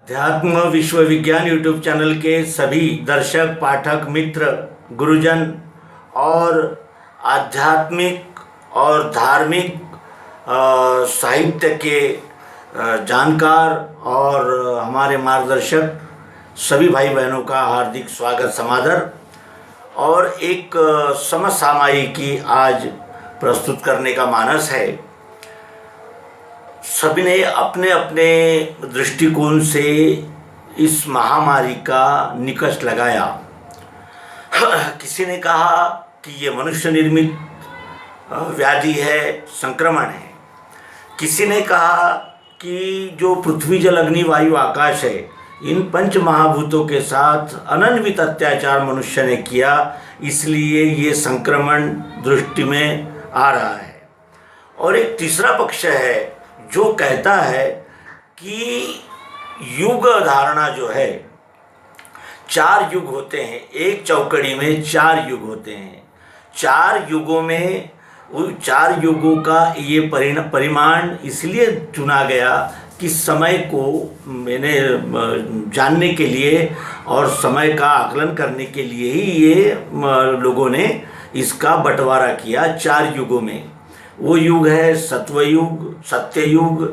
अध्यात्म विश्व विज्ञान यूट्यूब चैनल के सभी दर्शक पाठक मित्र गुरुजन और आध्यात्मिक और धार्मिक साहित्य के जानकार और हमारे मार्गदर्शक सभी भाई बहनों का हार्दिक स्वागत समादर और एक समसामयिकी आज प्रस्तुत करने का मानस है। सभी ने अपने अपने दृष्टिकोण से इस महामारी का निकष लगाया। किसी ने कहा कि ये मनुष्य निर्मित व्याधि है, संक्रमण है। किसी ने कहा कि जो पृथ्वी जल अग्नि वायु आकाश है, इन पंच महाभूतों के साथ अनन्वित अत्याचार मनुष्य ने किया, इसलिए ये संक्रमण दृष्टि में आ रहा है। और एक तीसरा पक्ष है जो कहता है कि युग धारणा जो है, 4 युग होते हैं, एक चौकड़ी में 4 युग होते हैं। 4 युगों में 4 युगों का ये परिमाण इसलिए चुना गया कि समय को मैंने जानने के लिए और समय का आकलन करने के लिए ही ये लोगों ने इसका बंटवारा किया 4 युगों में। वो युग है सत्वयुग, सत्ययुग,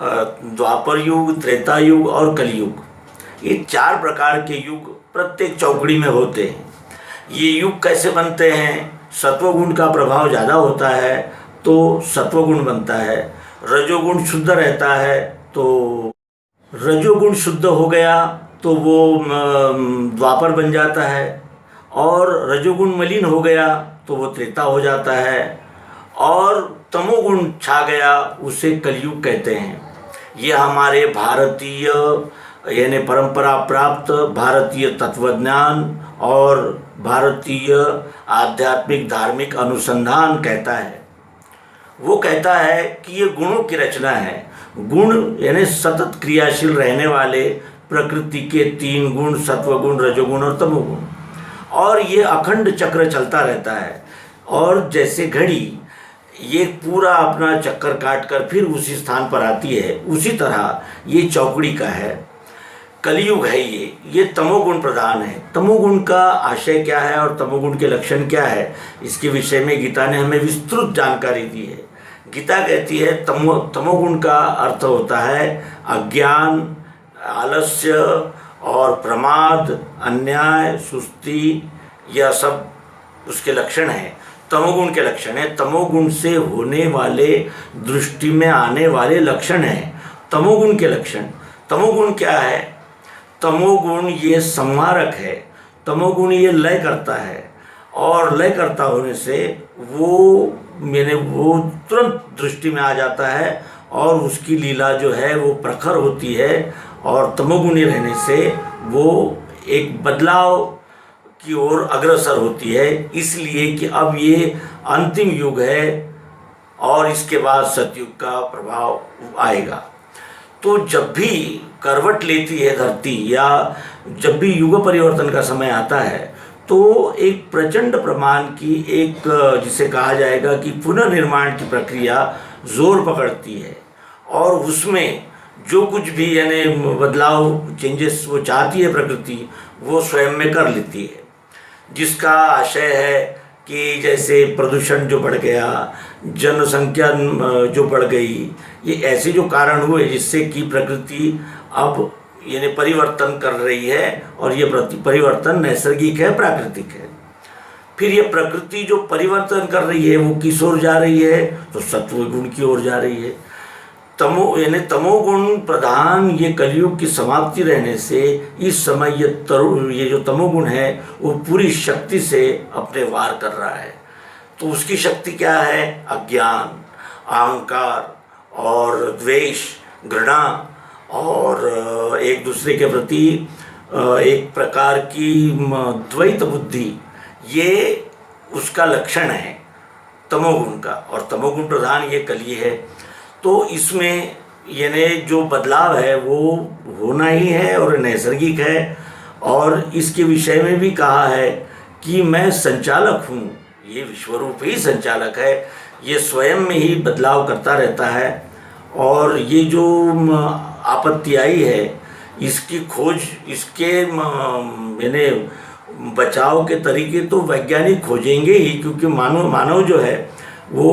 द्वापर युग, त्रेता युग और कलयुग। ये 4 प्रकार के युग प्रत्येक चौकड़ी में होते हैं। ये युग कैसे बनते हैं? सत्वगुण का प्रभाव ज़्यादा होता है तो सत्वगुण बनता है, रजोगुण शुद्ध रहता है तो रजोगुण शुद्ध हो गया तो वो द्वापर बन जाता है, और रजोगुण मलिन हो गया तो वो त्रेता हो जाता है, और तमोगुण छा गया उसे कलयुग कहते हैं। ये हमारे भारतीय यानी परंपरा प्राप्त भारतीय तत्वज्ञान और भारतीय आध्यात्मिक धार्मिक अनुसंधान कहता है। वो कहता है कि ये गुणों की रचना है। गुण यानी सतत क्रियाशील रहने वाले प्रकृति के 3 गुण, सत्वगुण, रजोगुण और तमोगुण, और ये अखंड चक्र चलता रहता है। और जैसे घड़ी ये पूरा अपना चक्कर काट कर फिर उसी स्थान पर आती है, उसी तरह ये चौकड़ी का है। कलयुग है ये तमोगुण प्रधान है। तमोगुण का आशय क्या है और तमोगुण के लक्षण क्या है, इसके विषय में गीता ने हमें विस्तृत जानकारी दी है। गीता कहती है तमोगुण का अर्थ होता है अज्ञान, आलस्य और प्रमाद, अन्याय, सुस्ती, यह सब उसके लक्षण हैं। तमोगुण के लक्षण है, तमोगुण से होने वाले दृष्टि में आने वाले लक्षण हैं तमोगुण के लक्षण। तमोगुण क्या है? तमोगुण ये संहारक है, तमोगुण ये लय करता है, और लय करता होने से वो तुरंत दृष्टि में आ जाता है और उसकी लीला जो है वो प्रखर होती है, और तमोगुणी रहने से वो एक बदलाव की ओर अग्रसर होती है। इसलिए कि अब ये अंतिम युग है और इसके बाद सतयुग का प्रभाव आएगा। तो जब भी करवट लेती है धरती या जब भी युग परिवर्तन का समय आता है तो एक प्रचंड प्रमाण की एक जिसे कहा जाएगा कि पुनर्निर्माण की प्रक्रिया जोर पकड़ती है, और उसमें जो कुछ भी यानी बदलाव, चेंजेस वो चाहती है प्रकृति, वो स्वयं में कर लेती है। जिसका आशय है कि जैसे प्रदूषण जो बढ़ गया, जनसंख्या जो बढ़ गई, ये ऐसे जो कारण हुए जिससे कि प्रकृति अब यानी परिवर्तन कर रही है, और ये परिवर्तन नैसर्गिक है, प्राकृतिक है। फिर ये प्रकृति जो परिवर्तन कर रही है वो किस ओर जा रही है? तो सत्वगुण की ओर जा रही है। तमोगुण प्रधान ये कलयुग की समाप्ति रहने से इस समय ये जो तमोगुण है वो पूरी शक्ति से अपने वार कर रहा है। तो उसकी शक्ति क्या है? अज्ञान, अहंकार और द्वेष, घृणा और एक दूसरे के प्रति एक प्रकार की द्वैत बुद्धि, ये उसका लक्षण है तमोगुण का, और तमोगुण प्रधान ये कली है। तो इसमें यानी जो बदलाव है वो होना ही है और नैसर्गिक है। और इसके विषय में भी कहा है कि मैं संचालक हूँ, ये विश्वरूप ही संचालक है, ये स्वयं में ही बदलाव करता रहता है। और ये जो आपत्ति आई है इसकी खोज, इसके यानी बचाव के तरीके तो वैज्ञानिक खोजेंगे ही, क्योंकि मानव जो है वो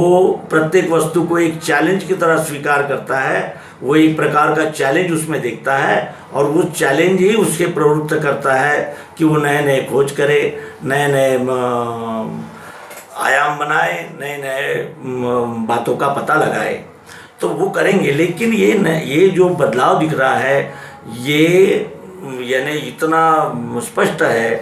प्रत्येक वस्तु को एक चैलेंज की तरह स्वीकार करता है। वो एक प्रकार का चैलेंज उसमें देखता है और वो चैलेंज ही उसके प्रवृत्त करता है कि वो नए नए खोज करे, नए नए आयाम बनाए, नए नए बातों का पता लगाए। तो वो करेंगे, लेकिन ये जो बदलाव दिख रहा है ये यानी इतना स्पष्ट है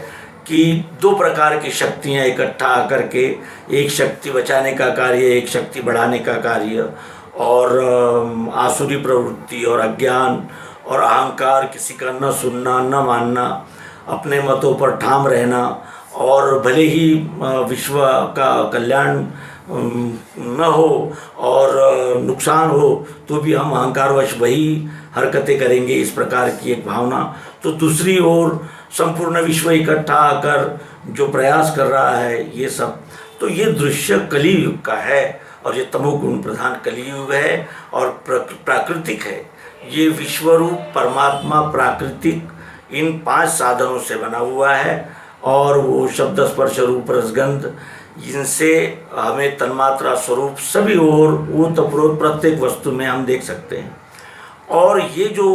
कि दो प्रकार की शक्तियाँ इकट्ठा आकर के एक शक्ति बचाने का कार्य, एक शक्ति बढ़ाने का कार्य, और आसुरी प्रवृत्ति और अज्ञान और अहंकार, किसी का न सुनना न मानना, अपने मतों पर ठाम रहना, और भले ही विश्व का कल्याण न हो और नुकसान हो तो भी हम अहंकारवश वही हरकतें करेंगे, इस प्रकार की एक भावना। तो दूसरी ओर संपूर्ण विश्व इकट्ठा आकर जो प्रयास कर रहा है ये सब, तो ये दृश्य कलियुग का है और ये तमोगुण प्रधान कलियुग है और प्राकृतिक है। ये विश्वरूप परमात्मा प्राकृतिक इन 5 साधनों से बना हुआ है और वो शब्द स्पर्श रूप रसगंध, इनसे हमें तन्मात्रा स्वरूप सभी ओर ओतप्रोत प्रत्येक वस्तु में हम देख सकते हैं। और ये जो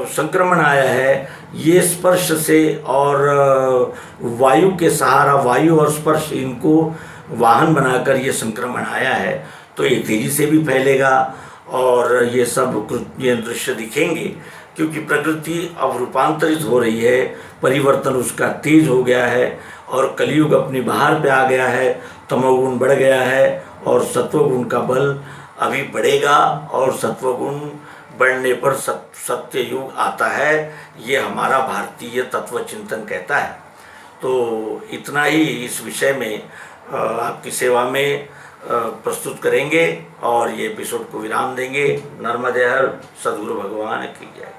संक्रमण आया है ये स्पर्श से और वायु के सहारा, वायु और स्पर्श इनको वाहन बनाकर ये संक्रमण आया है, तो ये तेज़ी से भी फैलेगा और ये सब ये दृश्य दिखेंगे, क्योंकि प्रकृति अब रूपांतरित हो रही है, परिवर्तन उसका तेज हो गया है और कलियुग अपनी बहार पे आ गया है। तमोगुण बढ़ गया है और सत्वगुण का बल अभी बढ़ेगा और सत्वगुण बढ़ने पर सत्य युग आता है, ये हमारा भारतीय तत्व चिंतन कहता है। तो इतना ही इस विषय में आपकी सेवा में प्रस्तुत करेंगे और ये एपिसोड को विराम देंगे। नर्मदे हर, सद्गुरु भगवान की जय।